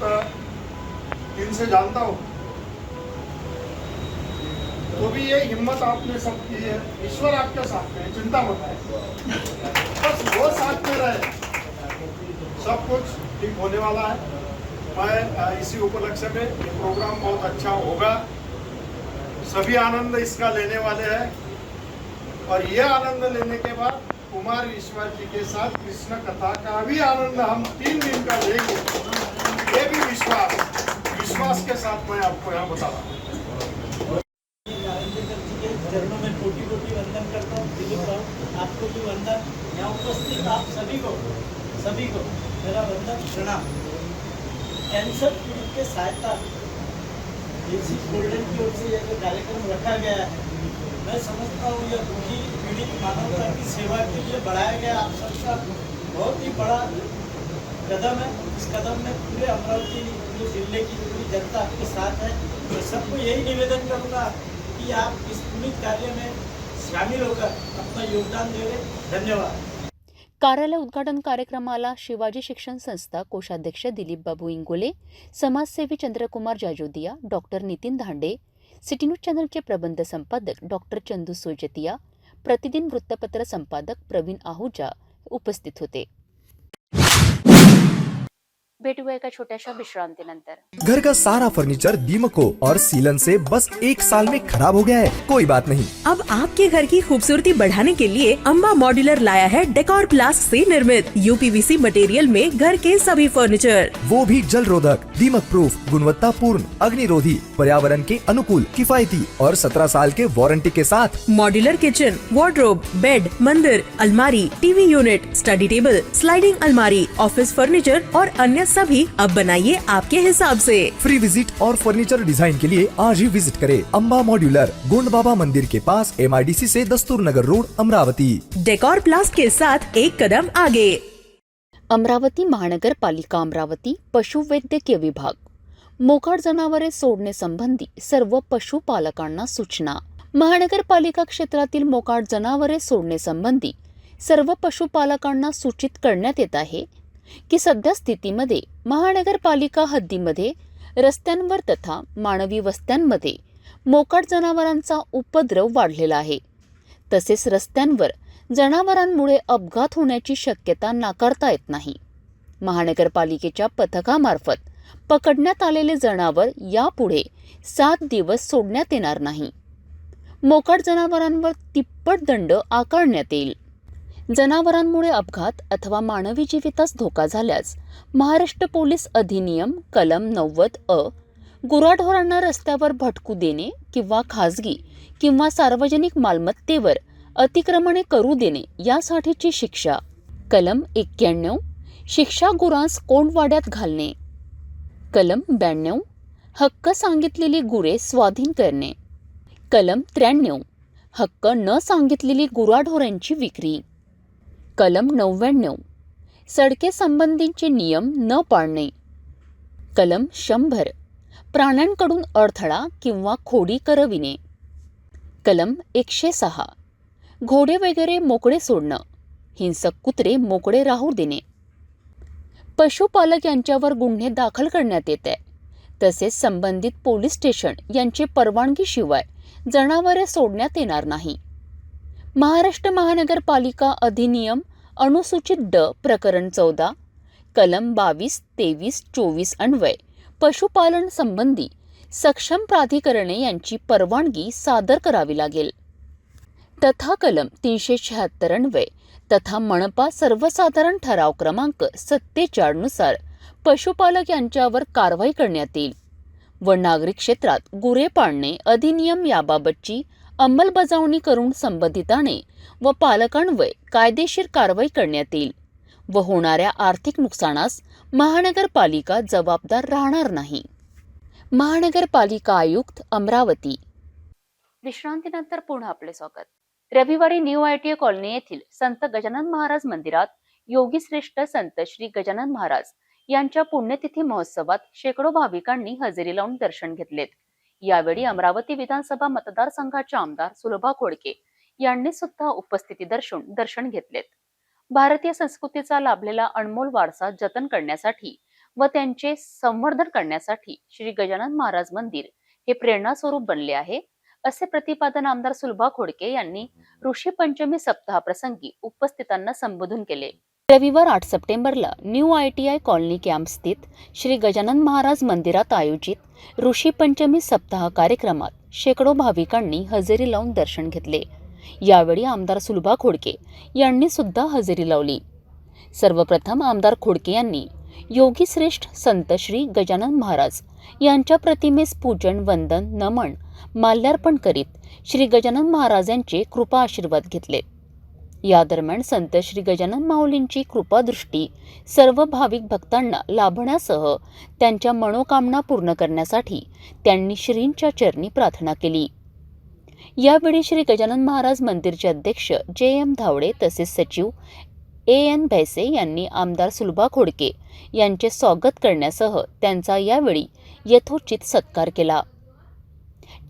[SPEAKER 12] दिन से जानता हूँ, तो भी ये हिम्मत आपने सब की है। ईश्वर आपके साथ में, चिंता मत है, बस वो साथ में रहे, सब कुछ ठीक होने वाला है। मैं इसी उपलक्ष्य में ये प्रोग्राम बहुत अच्छा होगा, सभी आनंद इसका लेने वाले हैं और ये आनंद लेने के बाद कुमार विश्वास जी के साथ कृष्ण कथा का भी आनंद हम 3 दिन का लेंगे। ये भी विश्वास के साथ मैं आपको यहाँ बता रहा हूँ।
[SPEAKER 4] चरणों में कोटि वंदन करता हूँ। दिलीप राव आपको भी वंदन, यहाँ उपस्थित आप सभी को मेरा वंदन प्रणाम। कैंसर पीड़ित के सहायता देसी गोल्डन की ओर से यह जो कार्यक्रम रखा गया है, मैं समझता हूँ यह दुखी पीड़ित मानवता की सेवा के लिए बढ़ाया गया आप सबका बहुत ही बड़ा कदम है। इस कदम में पूरे अमरावती जिले की पूरी जनता आपके साथ है। मैं सबको यही निवेदन करूँगा कि आप इस पुनीत कार्य में शामिल होकर अपना योगदान दें। धन्यवाद।
[SPEAKER 3] कार्यालय उद्घाटन कार्यक्रमाला शिवाजी शिक्षण संस्था कोषाध्यक्ष दिलीप बाबू इंगोले, समाजसेवी Chandrakumar Jajodia, doctor Nitin Dhande, city news चॅनलचे प्रबंध संपादक डॉक्टर चंदू सोजतिया, प्रतिदिन वृत्तपत्र संपादक प्रवीण आहुजा उपस्थित होते। भेटूया एका छोट्याशा विश्रांतीनंतर।
[SPEAKER 13] घर का सारा फर्नीचर दीमकों और सीलन से बस 1 साल में खराब हो गया है, कोई बात नहीं।
[SPEAKER 14] अब आपके घर की खूबसूरती बढ़ाने के लिए अम्बा मॉड्यूलर लाया है डेकोर प्लास्ट से निर्मित यूपीवीसी मटेरियल में घर के सभी फर्नीचर,
[SPEAKER 13] वो भी जल रोधक, दीमक प्रूफ, गुणवत्ता पूर्ण, अग्निरोधी, पर्यावरण के अनुकूल, किफायती और 17 साल के वारंटी के साथ।
[SPEAKER 14] मॉड्यूलर किचन, वार्डरोब, बेड, मंदिर, अलमारी, TV unit, study table, sliding अलमारी, ऑफिस फर्नीचर और अन्य सभी अब बनाइए आपके हिसाब से।
[SPEAKER 13] फ्री विजिट और फर्नीचर डिजाइन के लिए आज ही विजिट करें अम्बा मॉड्यूलर, गोंड बाबा मंदिर के पास, MIDC से दस्तूर नगर रोड, अमरावती।
[SPEAKER 14] डेकोर प्लास्ट के साथ एक कदम आगे।
[SPEAKER 3] अमरावती महानगरपालिका अमरावती पशुवैद्यकीय विभाग, मोकाट जनावरे सोडणे संबंधी सर्व पशुपालकांना सूचना। महानगरपालिका क्षेत्रातील मोकाट जनावरे सोडणे संबंधी सर्व पशुपालकांना सूचित करण्यात येत आहे की सध्या स्थितीमध्ये महानगरपालिका हद्दीमध्ये रस्त्यांवर तथा मानवी वस्त्यांमध्ये मोकाट जनावरांचा उपद्रव वाढलेला आहे। तसेच रस्त्यांवर जनावरांमुळे अपघात होण्याची शक्यता नाकारता येत नाही। महानगरपालिकेच्या पथकामार्फत पकडण्यात आलेले जनावर यापुढे 7 दिवस सोडण्यात येणार नाही। मोकाट जनावरांवर तिप्पट दंड आकारण्यात येईल। जनावरांमुळे अपघात अथवा मानवी जीवितास धोका झाल्यास महाराष्ट्र पोलीस अधिनियम कलम 90 गुराढोरांना रस्त्यावर भटकू देणे किंवा खाजगी किंवा सार्वजनिक मालमत्तेवर अतिक्रमणे करू देणे यासाठीची शिक्षा. कलम 91 शिक्षा गुरांस कोंडवाड्यात घालणे. कलम 92 हक्क सांगितलेली गुरे स्वाधीन करणे. कलम 93 हक्क न सांगितलेली गुराढोरांची विक्री. कलम 99 सडके संबंधीचे नियम न पाळणे. कलम 100 प्राण्यांकडून अडथळा किंवा खोडी करविणे. कलम 106 घोडे वगैरे मोकळे सोडणं, हिंसक कुत्रे मोकळे राहू देणे. पशुपालक यांच्यावर गुन्हे दाखल करण्यात येत आहे. तसेच संबंधित पोलीस स्टेशन यांची परवानगीशिवाय जनावरे सोडण्यात येणार नाही. महाराष्ट्र महानगरपालिका अधिनियम अनुसूचित ड प्रकरण 14 कलम 22, 23, 24 अन्वय पशुपालन संबंधी सक्षम प्राधिकरणे यांची परवानगी सादर करावी लागेल. तथा कलम 376 अन्वय तथा मनपा सर्वसाधारण ठराव क्रमांक 47 नुसार पशुपालक यांच्यावर कारवाई करण्यात येईल व नागरी क्षेत्रात गुरे पाळणे अधिनियम याबाबतची अंमलबजावणी करून संबंधिताने व पालकांवर कायदेशीर कारवाई करण्यात येईल व होणाऱ्या आर्थिक नुकसानास महानगरपालिका जबाबदार राहणार नाही. महानगरपालिका आयुक्त अमरावती. विश्रांतीनंतर पुन्हा आपले स्वागत. रविवारी न्यू ITA कॉलनी येथील संत गजानन महाराज मंदिरात योगीश्रेष्ठ संत श्री गजानन महाराज यांच्या पुण्यतिथी महोत्सवात शेकडो भाविकांनी हजेरी लावून दर्शन घेतलेत. यावेळी अमरावती विधानसभा मतदारसंघाचे आमदार सुलभा खोडके यांनी सुद्धा उपस्थिती दर्शवून दर्शन घेतलेत. भारतीय संस्कृतीचा लाभलेला अनमोल वारसा जतन करण्यासाठी व त्यांचे संवर्धन करण्यासाठी श्री गजानन महाराज मंदिर हे प्रेरणा स्वरूप बनले आहे, असे प्रतिपादन आमदार सुलभा खोडके यांनी ऋषी पंचमी सप्ताहाप्रसंगी उपस्थितांना संबोधन केले. रविवार 8 सप्टेंबरला न्यू ITI कॉलनी कॅम्प स्थित श्री गजानन महाराज मंदिरात आयोजित ऋषी पंचमी सप्ताह कार्यक्रमात शेकडो भाविकांनी हजेरी लावून दर्शन घेतले. यावेळी आमदार सुलभा खोडके यांनी सुद्धा हजेरी लावली. सर्वप्रथम आमदार खोडके यांनी योगीश्रेष्ठ संत श्री गजानन महाराज यांच्या प्रतिमेस पूजन, वंदन, नमन, माल्यार्पण करीत श्री गजानन महाराजांचे कृपा आशीर्वाद घेतले. या दरम्यान संत श्री गजानन माऊलींची कृपादृष्टी सर्व भाविक भक्तांना लाभण्यासह त्यांच्या मनोकामना पूर्ण करण्यासाठी त्यांनी श्रींच्या चरणी प्रार्थना केली. यावेळी श्री गजानन महाराज मंदिरचे अध्यक्ष JM धावडे तसेच सचिव AN भैसे यांनी आमदार सुलभा खोडके यांचे स्वागत करण्यासह त्यांचा यावेळी यथोचित सत्कार केला.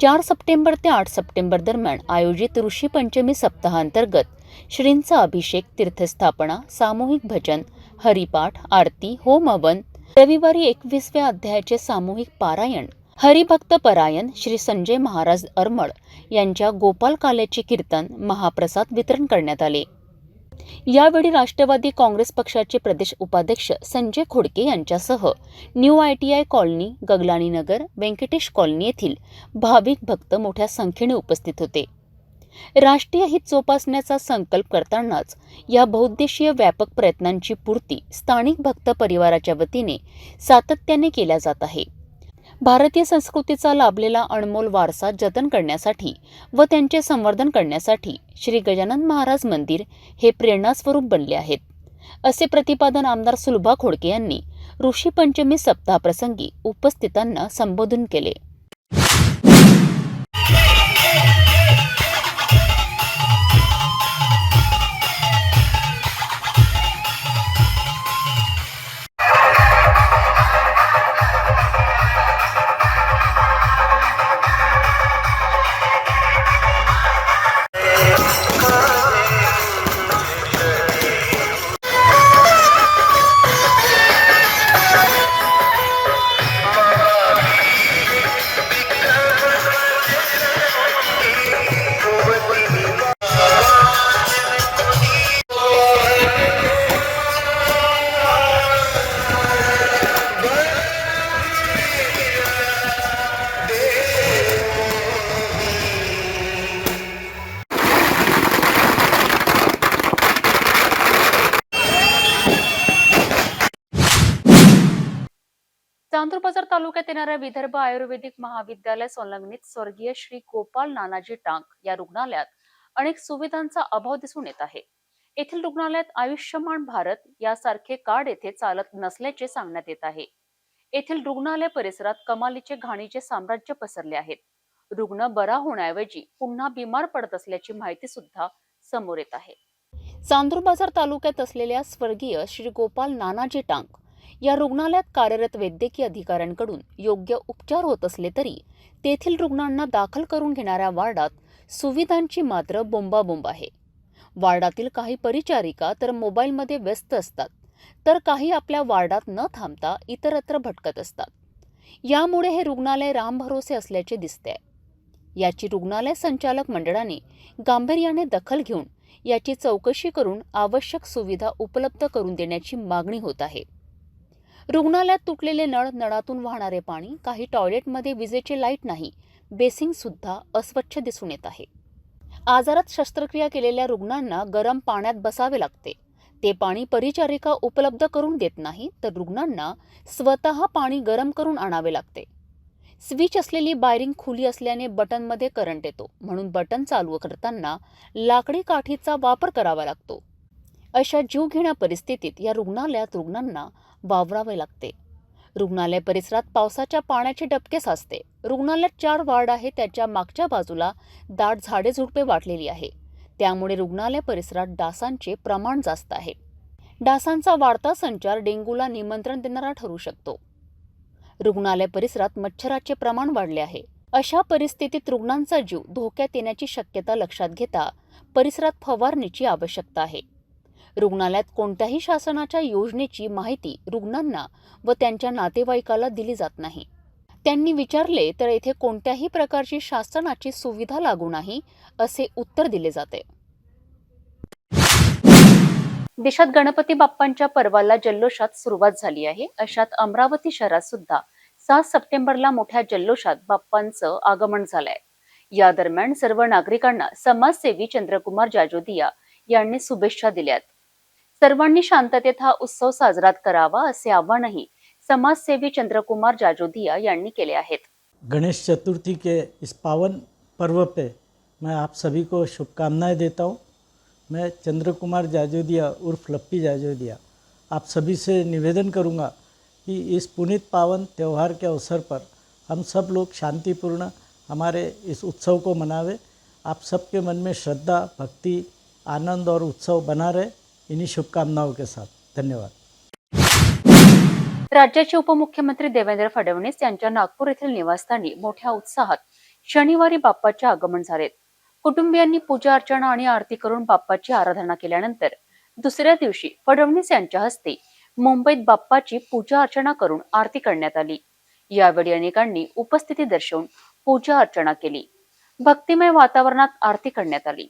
[SPEAKER 3] 4 सप्टेंबर ते 8 सप्टेंबर दरम्यान आयोजित ऋषी पंचमी सप्ताहांतर्गत श्रींचा अभिषेक, तीर्थस्थापना, सामूहिक भजन, हरिपाठ, आरती, होम हवन, रविवारी 21व्या अध्यायाचे सामूहिक पारायण, हरिभक्त परायण, श्री संजय महाराज अरमळ यांच्या गोपाल काल्याचे कीर्तन, महाप्रसाद वितरण करण्यात आले. यावेळी राष्ट्रवादी काँग्रेस पक्षाचे प्रदेश उपाध्यक्ष संजय खोडके यांच्यासह न्यू ITI कॉलनी, गगलानी नगर, व्यंकटेश कॉलनी येथील भाविक भक्त मोठ्या संख्येने उपस्थित होते. राष्ट्रीय हित जोपासण्याचा संकल्प करतानाच या बहुउद्देशीय व्यापक प्रयत्नांची पूर्ती स्थानिक भक्त परिवाराच्या वतीने सातत्याने केल्या जात आहे. भारतीय संस्कृतीचा लाभलेला अनमोल वारसा जतन करण्यासाठी व त्यांचे संवर्धन करण्यासाठी श्री गजानन महाराज मंदिर हे प्रेरणास्वरूप बनले आहेत, असे प्रतिपादन आमदार सुलभा खोडके यांनी ऋषी पंचमी सप्ताहाप्रसंगी उपस्थितांना संबोधन केले. चांदूर बाजार तालुक्यात येणाऱ्या विदर्भ आयुर्वेदिक महाविद्यालय संलग्नित स्वर्गीय श्री गोपाल नानाजी टांक या रुग्णालयात अनेक सुविधांचा अभाव दिसून येत आहे. येथील रुग्णालयात आयुष्यमान भारत यासारखे कार्ड येथे चालत नसल्याचे सांगण्यात येत आहे. येथील रुग्णालय परिसरात कमालीचे घाणीचे साम्राज्य पसरले आहेत. रुग्ण बरा होण्याऐवजी पुन्हा बिमार पडत असल्याची माहिती सुद्धा समोर येत आहे. चांदूर बाजार तालुक्यात असलेल्या स्वर्गीय श्री गोपाल नानाजी टांक या रुग्णालयात कार्यरत वैद्यकीय अधिकाऱ्यांकडून योग्य उपचार होत असले तरी तेथील रुग्णांना दाखल करून घेणाऱ्या वार्डात सुविधांची मात्र बोंबाबोंब आहे. वार्डातील काही परिचारिका तर मोबाईलमध्ये व्यस्त असतात, तर काही आपल्या वार्डात न थांबता इतरत्र भटकत असतात. यामुळे हे रुग्णालय रामभरोसे असल्याचे दिसते. याची रुग्णालय संचालक मंडळाने गांभीर्याने दखल घेऊन याची चौकशी करून आवश्यक सुविधा उपलब्ध करून देण्याची मागणी होत आहे. रुग्णालयात तुटलेले नळ, नळातून वाहणारे पाणी, काही टॉयलेटमध्ये विजेचे लाईट नाही, बेसिंग सुद्धा अस्वच्छ दिसून येत आहे. आजारात शस्त्रक्रिया केलेल्या रुग्णांना गरम पाण्यात बसावे लागते. ते पाणी परिचारिका उपलब्ध करून देत नाही, तर रुग्णांना स्वतः पाणी गरम करून आणावे लागते. स्विच असलेली वायरिंग खुली असल्याने बटनमध्ये करंट येतो, म्हणून बटन चालू करताना लाकडी काठीचा वापर करावा लागतो. अशा जीवघेण्या परिस्थितीत या रुग्णालयात रुग्णांना वावरावे लागते. रुग्णालय परिसरात पावसाच्या पाण्याचे डबके साचते. रुग्णालयात 4 वार्ड आहे, त्याच्या मागच्या बाजूला दाट झाडे झुडपे वाटलेली आहे. त्यामुळे रुग्णालय परिसरात डासांचे प्रमाण जास्त आहे. डासांचा वाढता संचार डेंग्यूला निमंत्रण देणारा ठरू शकतो. रुग्णालय परिसरात मच्छराचे प्रमाण वाढले आहे. अशा परिस्थितीत रुग्णांचा जीव धोक्यात येण्याची शक्यता लक्षात घेता परिसरात फवारणीची आवश्यकता आहे. रुग्णालयात कोणत्याही शासनाच्या योजनेची माहिती रुग्णांना व त्यांच्या नातेवाईकाला दिली जात नाही. त्यांनी विचारले तर येथे कोणत्याही प्रकारची शासनाची सुविधा लागू नाही असे उत्तर दिले जाते. देशात गणपती बाप्पांच्या पर्वाला जल्लोषात सुरुवात झाली आहे. अशात अमरावती शहरात सुद्धा 7 सप्टेंबरला मोठ्या जल्लोषात बाप्पांचं आगमन झालंय. या दरम्यान सर्व नागरिकांना समाजसेवी चंद्रकुमार जाजोदिया यांनी शुभेच्छा दिल्यात. सर्वांनी शांततेत हा उत्सव साजरा करावा असे आवाहनही समाजसेवी चंद्रकुमार जाजोदिया यांनी केले आहेत.
[SPEAKER 4] गणेश चतुर्थी के इस पावन पर्व पे मैं आप सभी को शुभकामनाएं देता हूँ. मैं चंद्रकुमार जाजोदिया उर्फ लप्पी जाजोदिया आप सभी से निवेदन करूँगा कि इस पुनीत पावन त्यौहार के अवसर पर हम सब लोग शांतिपूर्ण हमारे इस उत्सव को मनावे. आप सबके मन में श्रद्धा, भक्ति, आनंद और उत्सव बना रहे. इन्हीं शुभकामनाओं के साथ धन्यवाद.
[SPEAKER 3] राज्याचे उपमुख्यमंत्री देवेंद्र फडणवीस यांच्या नागपूर येथील निवासस्थानी मोठ्या उत्साहात शनिवारी बाप्पाचे आगमन झाले. कुटुंबियांनी पूजा अर्चना आणि आरती करून बाप्पाची आराधना केल्यानंतर दुसऱ्या दिवशी फडणवीस यांच्या हस्ते मुंबईत बाप्पाची पूजा अर्चना करून आरती करण्यात आली. यावेळी अनेकांनी उपस्थिती दर्शवून पूजा अर्चना केली. भक्तिमय वातावरणात आरती करण्यात आली.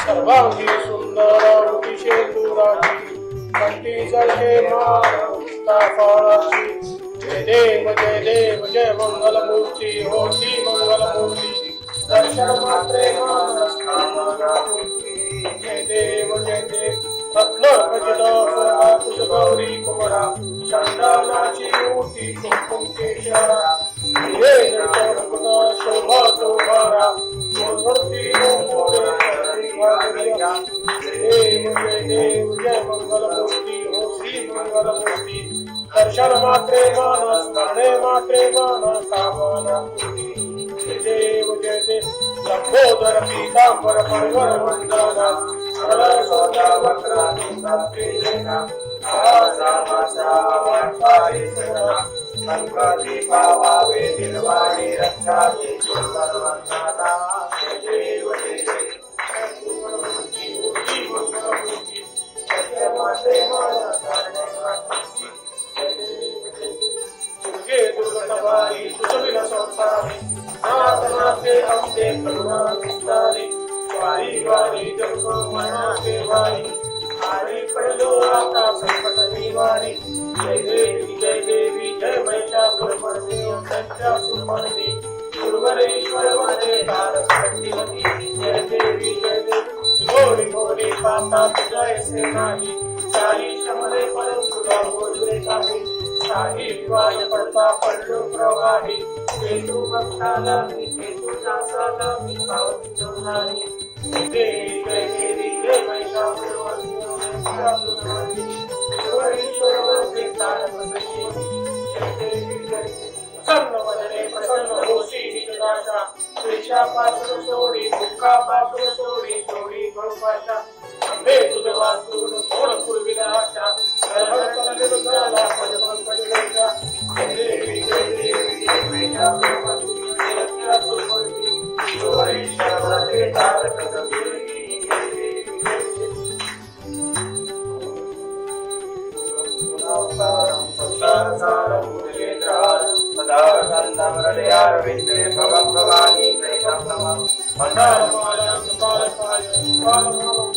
[SPEAKER 7] सर्वांगी सुंदर उदिशेंदुराची कंठी जळके माता फळाची. जय देव जय मंगलमूर्ती होती मंगलमूर्ती. दर्शन मात्रे मानस कामना पूर्ती. जय देव रत्न खचित गौरी कुमरा. चंदनाची मूर्ती कुंकुम केशरा. शोभा चौभारा. मूर्ती देव जय मंगलमूर्ती होती मंगलमूर्ती. दर्शन मात्रे मानस स्मरणे मात्रे मानस कामना पूर्ती. जय देव लंबोदर पीतांबर परिवर वंदना. सरळ सोजा वक्र संकटी पावावे निर्वाणी रक्षावी सर्वनाथा देव दुर्गे दुर्गतवारी सुजविन संसारी नाथनाथे अम्बे करुणा विस्तारी वारी वारी जन्म मनाचे वारी आरी पडलो आता संकट निवारी जय देवी जय महिषासुरमर्दिनी सच्चा सुमर्दी गुरुवरेश्वर वंदे तारक शक्तिमती जय देवी घोरी घोरी पाता तुझा ऐसे नाही साई शमरे परम तुझा बोलले काही साई विवाय पडता पडलो प्रवाही तू भक्ताला मी तुझा साला मी पावती नाही देवी जय महिषासुरमर्दिनी सच्चा सुमर्दी गुरुवरेश्वर वंदे तारक शक्तिमती जय देवी प्रसन्न वदने प्रसन्न होशी निजदाशा क्लेशापासून सोडी दुःखापासून सोडी सोडी भरपाशा अंबे तुझ वाचून कोण पूर्वीला आशा गळभर झाला पदपंकजा देवी जय तारक हृदयारविंदे भवं भवानी दैवं नमः मंदारमाला कपालकाय कालमालं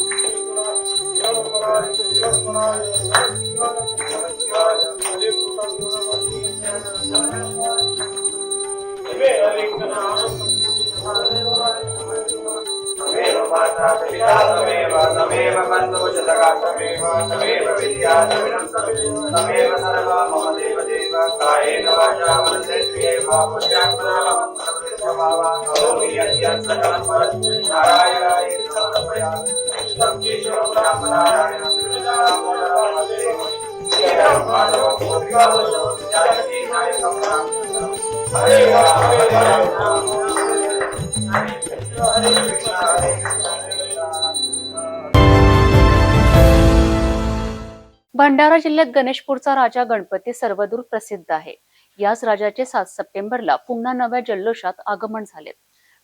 [SPEAKER 7] तमेव माता पिता तमेव बन्धो जगता तमेव विद्या तमेव सर्वं मम देव देव कायेन वाचा मनसेन्द्रियेण वा पुण्यात्मनां करोमि यद्यत् सकलं परस्मै नारायणाय समर्पयामि केशवं रामनारायणं कृष्णदामोदरं श्रीराम माधवं गोपिकावल्लभं जानकी नायकं राम हरे राम हरे कृष्ण हरे
[SPEAKER 3] भंडारा जिल्ह्यात गणेशपूरचा राजा गणपती सर्वदूर प्रसिद्ध आहे. याच राजाचे 7 सप्टेंबरला पुन्हा नव्या जल्लोषात आगमन झाले.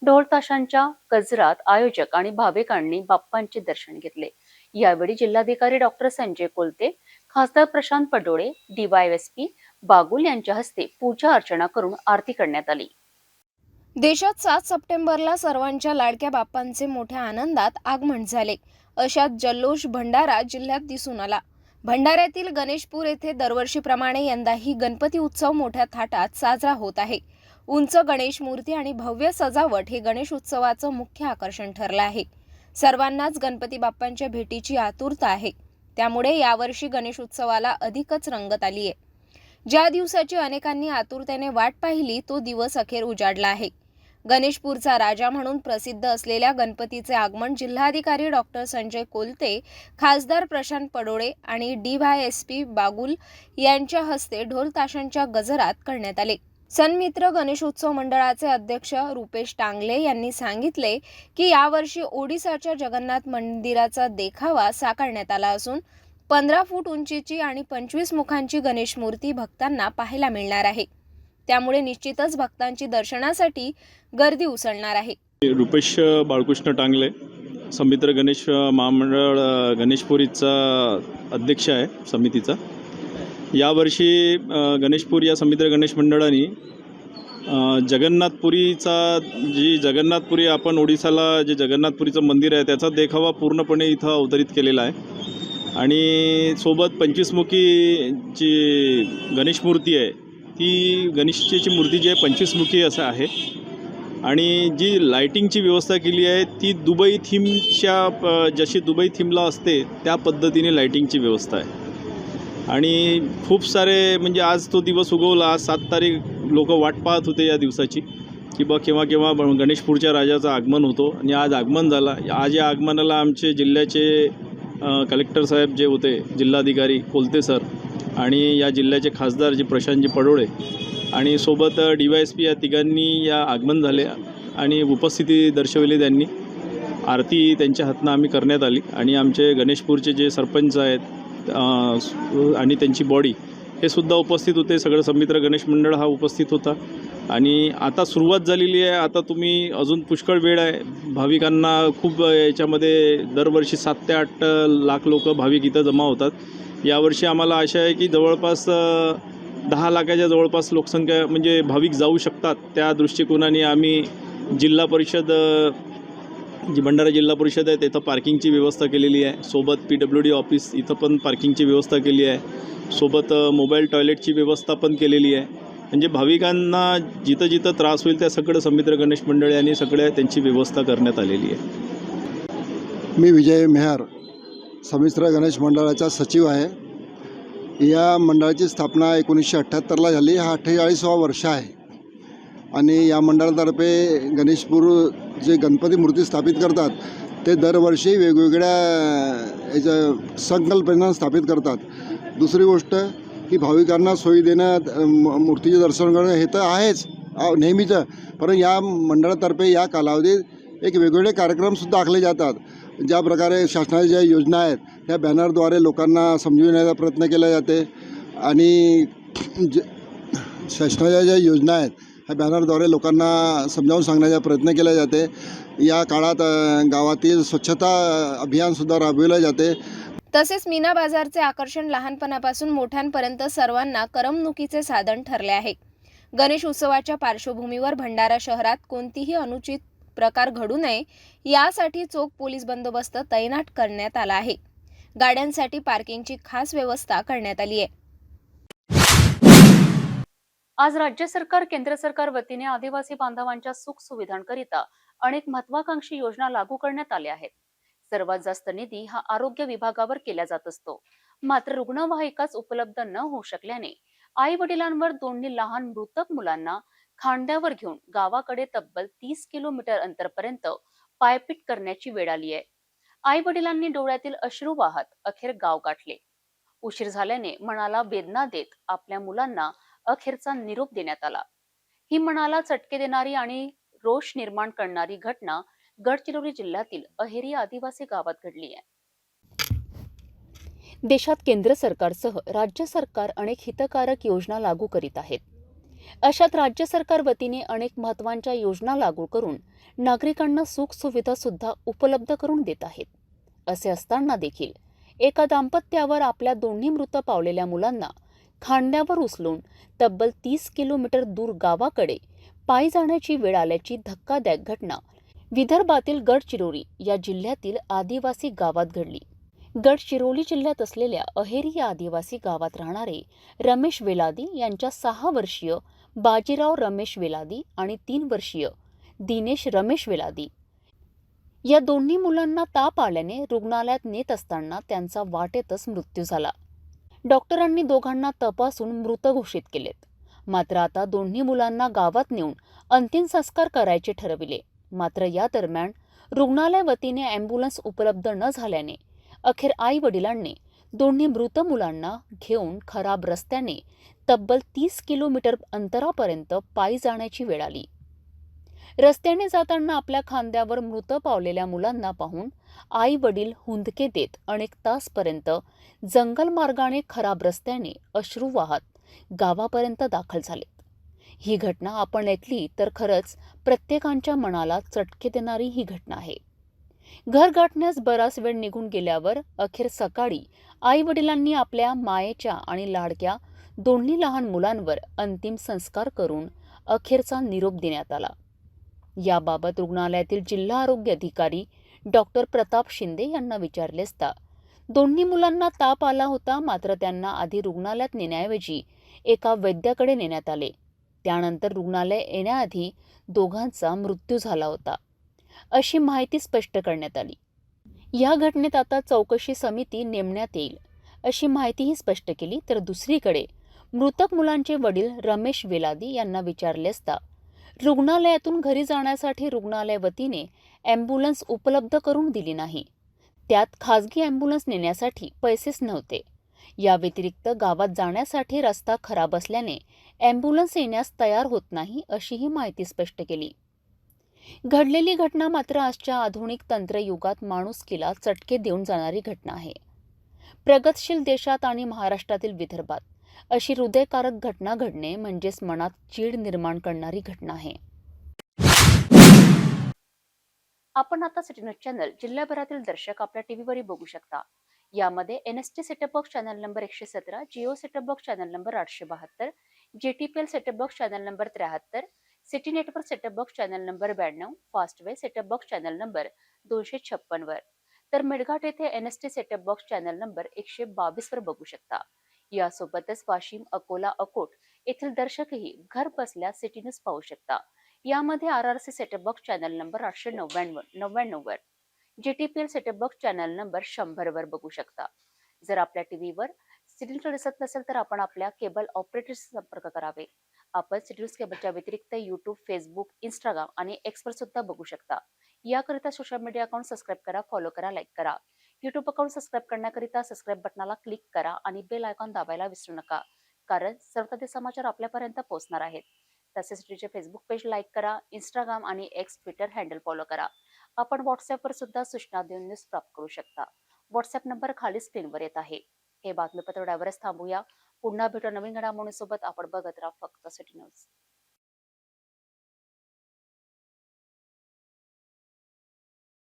[SPEAKER 3] ढोल ताशांच्या गजरात आयोजक आणि भाविकांनी बाप्पांचे दर्शन घेतले. यावेळी जिल्हाधिकारी डॉक्टर संजय कोलते, खासदार प्रशांत पडोळे, DYSP बागुल यांच्या हस्ते पूजा अर्चना करून आरती करण्यात आली.
[SPEAKER 6] देशात 7 सप्टेंबरला सर्वांच्या लाडक्या बाप्पांचे मोठ्या आनंदात आगमन झाले. अशात जल्लोष भंडारा जिल्ह्यात दिसून आला. भंडाऱ्यातील गणेशपूर येथे दरवर्षीप्रमाणे यंदाही गणपती उत्सव मोठ्या थाटात साजरा होत आहे. उंच गणेश मूर्ती आणि भव्य सजावट हे गणेश उत्सवाचं मुख्य आकर्षण ठरलं आहे. सर्वांनाच गणपती बाप्पांच्या भेटीची आतुरता आहे. त्यामुळे यावर्षी गणेश उत्सवाला अधिकच रंगत आली आहे. ज्या दिवसाची अनेकांनी आतुरतेने वाट पाहिली तो दिवस अखेर उजाडला आहे. गणेशपूरचा राजा म्हणून प्रसिद्ध असलेल्या गणपतीचे आगमन जिल्हाधिकारी डॉक्टर संजय कोलते, खासदार प्रशांत पडोळे आणि DYSP बागुल यांच्या हस्ते ढोल ताशांच्या गजरात करण्यात आले. सन्मित्र गणेशोत्सव मंडळाचे अध्यक्ष रुपेश टांगले यांनी सांगितले की यावर्षी ओडिसाच्या जगन्नाथ मंदिराचा देखावा साकारण्यात आला असून 15 फूट उंचीची आणि 25 मुखांची गणेश मूर्ती भक्तांना पाहायला मिळणार आहे. त्यामुळे निश्चितच भक्तांची दर्शनासाठी गर्दी उसळणार आहे.
[SPEAKER 9] रुपेश बाळकृष्ण टांगले, सन्मित्र गणेश महामंडळ गणेशपुरीचा अध्यक्ष आहे समितीचा. यावर्षी गणेशपूर या सन्मित्र गणेश मंडळाने जगन्नाथपुरी आपण ओडिसाला जे जगन्नाथपुरीचं मंदिर आहे त्याचा देखावा पूर्णपणे इथं अवतरित केलेला आहे. आणि सोबत 25 मुखी जी गणेश मूर्ती आहे ती गणेशाची मूर्ती जी आहे 25 मुखी असं आहे. आणि जी लायटिंगची व्यवस्था केली आहे ती दुबई थीमच्या जशी दुबई थीमला असते त्या पद्धतीने लायटिंगची व्यवस्था आहे. आणि खूप सारे म्हणजे आज तो दिवस उगवला. आज 7 तारीख लोक वाट पाहत होते या दिवसाची की बा केव्हा गणेशपूरच्या राजाचं आगमन होतो आणि आज आगमन झाला. आज या आगमनाला आमचे जिल्ह्याचे कलेक्टर साहेब जे होते, जिल्हाधिकारी कोलते सर आणि या जिल्ह्याचे खासदार जे प्रशांतजी पडोळे आणि सोबत DYSP या तिघांनी या आगमन झाले आणि उपस्थिती दर्शवली. त्यांनी आरती त्यांच्या हातनं आम्ही करण्यात आली आणि आमचे गणेशपूरचे जे सरपंच आहेत आणि त्यांची बॉडी हे सुद्धा उपस्थित होते. सगळं समित्र गणेश मंडळ हा उपस्थित होता. आणि आता सुरुवात झालेली आहे. आता तुम्ही अजून पुष्कळ वेळ आहे. भाविकांना खूप याच्यामध्ये दरवर्षी 7 ते 8 लाख लोक भाविक इथं जमा होतात. यावर्षी आम्हाला आशा आहे की जवळपास 10 लाखाच्या जवळपास लोकसंख्या म्हणजे भाविक जाऊ शकतात. त्या दृष्टिकोनाने आम्ही जिल्हा परिषद जी भंडारा जिल्हा परिषद आहे तिथं पार्किंगची व्यवस्था केलेली आहे. सोबत PWD ऑफिस इथं पण पार्किंगची व्यवस्था केली आहे. सोबत मोबाईल टॉयलेटची व्यवस्था पण केलेली आहे. म्हणजे भाविकांना जिथं जिथं त्रास होईल त्या सगळं समित्र गणेश मंडळ यांनी सगळ्या त्यांची व्यवस्था करण्यात आलेली आहे.
[SPEAKER 12] मी विजय मेहर समित्र गणेश मंडळाचा सचिव आहे. या मंडळाची स्थापना 1978ला झाली. हा 48वा वर्ष आहे. आणि या मंडळातर्फे गणेशपूर जे गणपती मूर्ती स्थापित करतात ते दरवर्षी वेगवेगळ्या याच्या संकल्पनेनं स्थापित करतात. दुसरी गोष्ट की भाविकांना सोयी देणं, मूर्तीचे दर्शन करणं हे तर आहेच नेहमीचं, पण या मंडळातर्फे या कालावधीत एक वेगवेगळे कार्यक्रमसुद्धा आखले जातात. ज्या प्रकारे शासनाच्या ज्या योजना आहेत त्या बॅनरद्वारे लोकांना समजविण्याचा प्रयत्न केला जाते. आणि शासनाच्या ज्या योजना आहेत ह्या बॅनरद्वारे लोकांना समजावून सांगण्याचा प्रयत्न केला जाते. या काळात गावातील स्वच्छता अभियानसुद्धा राबविले जाते.
[SPEAKER 6] तसेच मीना बाजारचे आकर्षण लहानपणापासून मोठ्यांपर्यंत सर्वांना करमणुकीचे साधन ठरले आहे. गणेश उत्सवाच्या पार्श्वभूमीवर भंडारा शहरात कोणतीही अनुचित प्रकार घडू नये यासाठी चोख पोलीस बंदोबस्त तैनात करण्यात आला आहे. गाड्यांसाठी पार्किंगची खास व्यवस्था करण्यात आली आहे.
[SPEAKER 3] आज राज्य सरकार केंद्र सरकार वतीने आदिवासी बांधवांच्या सुख सुविधांकरिता अनेक महत्वाकांक्षी योजना लागू करण्यात आल्या आहेत. सर्वात जास्त निधी हा आरोग्य विभागावर केला जात असतो. मात्र रुग्णवाहिकाच उपलब्ध न होऊ शकल्याने आई वडिलांवर दोन्ही लहान मृतक मुलांना खांद्यावर घेऊन गावाकडे तब्बल 30 किलोमीटर अंतरपर्यंत पायपीट करण्याची वेळ आली आहे. आई वडिलांनी डोळ्यातील अश्रू वाहत अखेर गाव गाठले. उशीर झाल्याने मनाला वेदना देत आपल्या मुलांना अखेरचा निरोप देण्यात आला. ही मनाला चटके देणारी आणि रोष निर्माण करणारी घटना गडचिरोली जिल्ह्यातील अहेरी आदिवासी गावात घडली आहे. देशात केंद्र सरकारसह राज्य सरकार अनेक हितकारक योजना लागू करीत आहेत. अशात राज्य सरकार वतीने अनेक महत्त्वाच्या योजना लागू करून नागरिकांना सुख सुविधा सुद्धा उपलब्ध करून देत आहेत. असे असताना देखील एका दाम्पत्यावर आपल्या दोन्ही मृत पावलेल्या मुलांना खांद्यावर उचलून तब्बल 30 किलोमीटर दूर गावाकडे पायी जाण्याची वेळ आल्याची धक्कादायक घटना विदर्भातील गडचिरोली या जिल्ह्यातील आदिवासी गावात घडली. गडचिरोली जिल्ह्यात असलेल्या अहेरी या आदिवासी गावात राहणारे रमेश वेलादी यांच्या 6 वर्षीय बाजीराव रमेश वेलादी आणि 3 वर्षीय दिनेश रमेश वेलादी या दोन्ही मुलांना ताप आल्याने रुग्णालयात नेत असताना त्यांचा वाटेतच मृत्यू झाला. डॉक्टरांनी दोघांना तपासून मृत घोषित केलेत. मात्र आता दोन्ही मुलांना गावात नेऊन अंतिम संस्कार करायचे ठरविले. मात्र या दरम्यान रुग्णालय वतीने अँब्युलन्स उपलब्ध न झाल्याने अखेर आई वडिलांनी दोन्ही मृत मुलांना घेऊन खराब रस्त्याने तब्बल 30 किलोमीटर अंतरापर्यंत पायी जाण्याची वेळ आली. रस्त्याने जाताना आपल्या खांद्यावर मृत पावलेल्या मुलांना पाहून आई वडील हुंदके देत अनेक तासपर्यंत जंगल मार्गाने खराब रस्त्याने अश्रू वाहत गावापर्यंत दाखल झालेत. ही घटना आपण ऐकली तर खरंच प्रत्येकाच्या मनाला चटके देणारी ही घटना आहे. घर गाठण्यास बराच वेळ निघून गेल्यावर अखेर सकाळी आई वडिलांनी आपल्या मायेच्या आणि लाडक्या दोन्ही लहान मुलांवर अंतिम संस्कार करून अखेरचा निरोप देण्यात आला. याबाबत रुग्णालयातील जिल्हा आरोग्य अधिकारी डॉक्टर प्रताप शिंदे यांना विचारले असता दोन्ही मुलांना ताप आला होता. मात्र त्यांना आधी रुग्णालयात नेण्याऐवजी एका वैद्याकडे नेण्यात आले. त्यानंतर रुग्णालय येण्याआधी दोघांचा मृत्यू झाला होता, अशी माहिती स्पष्ट करण्यात आली. या घटनेत आता चौकशी समिती नेमण्यात येईल, अशी माहितीही स्पष्ट केली. तर दुसरीकडे मृतक मुलांचे वडील रमेश वेलादी यांना विचारले असता रुग्णालयातून घरी जाण्यासाठी रुग्णालय वतीने अँब्युलन्स उपलब्ध करून दिली नाही. त्यात खासगी अँब्युलन्स नेण्यासाठी पैसेच नव्हते. या व्यतिरिक्त गावात जाण्यासाठी रस्ता खराब असल्याने अँब्युलन्स येण्यास तयार होत नाही, अशीही माहिती स्पष्ट केली. घडलेली घटना मात्र आजच्या आधुनिक तंत्रयुगात माणुसकीला चटके देऊन जाणारी घटना आहे. प्रगतशील देशात आणि महाराष्ट्रातील विदर्भात अशी हृदयकारक घटना घडणे म्हणजेच मनात चीड निर्माण करणारी घटना आहे. आपण आता सिटी न्यूज चॅनल जिल्ह्याभरातील दर्शक आपल्या टीव्हीवरही बघू शकता. यामध्ये NST setup box channel number 117, Jio setup box channel number 872, JTPL setup box channel number 73, city network setup box channel number 92, Fastway setup box channel number 256 वर, तर मेळघाट येथे NST setup box channel number 122 वर बघू शकता. यासोबतच वाशिम, अकोला, अकोट येथील दर्शकही घर बसल्या सिटी न्यूज पाहू शकता. यामध्ये RRC setup box channel number 899 वर, JTPL setup box channel number 100 वर बघू शकता. जर आपल्या टीव्हीवर सिटी न्यूज दिसत नसेल तर आपण आपल्या केबल ऑपरेटरशी संपर्क करावे. आपण सिटी न्यूज केबलच्या व्यतिरिक्त YouTube, Facebook, Instagram आणि X वर सुद्धा बघू शकता. याकरिता सोशल मीडिया अकाउंट सबस्क्राईब करा, फॉलो करा, लाईक करा. YouTube अकाउंट सबस्क्राईब करण्याकरिता सबस्क्राईब बटनाला क्लिक करा आणि बेल आयकॉन दाबायला विसरू नका, कारण सर्व ताजे समाचार आपल्यापर्यंत पोहोचणार आहेत. तसेच सिटीचे फेसबुक पेज लाईक करा, Instagram आणि X ट्विटर हँडल फॉलो करा. आपण व्हॉट्सअपवर सुद्धा सूचना देऊन न्यूज प्राप्त करू शकता. व्हॉट्सअप नंबर खाली स्क्रीनवर येत आहे. हे बातमीपत्र एवढ्यावरच थांबूया. पुन्हा भेटू नवीन घडामोडींसोबत. आपण बघत राहा फक्त सिटी न्यूज.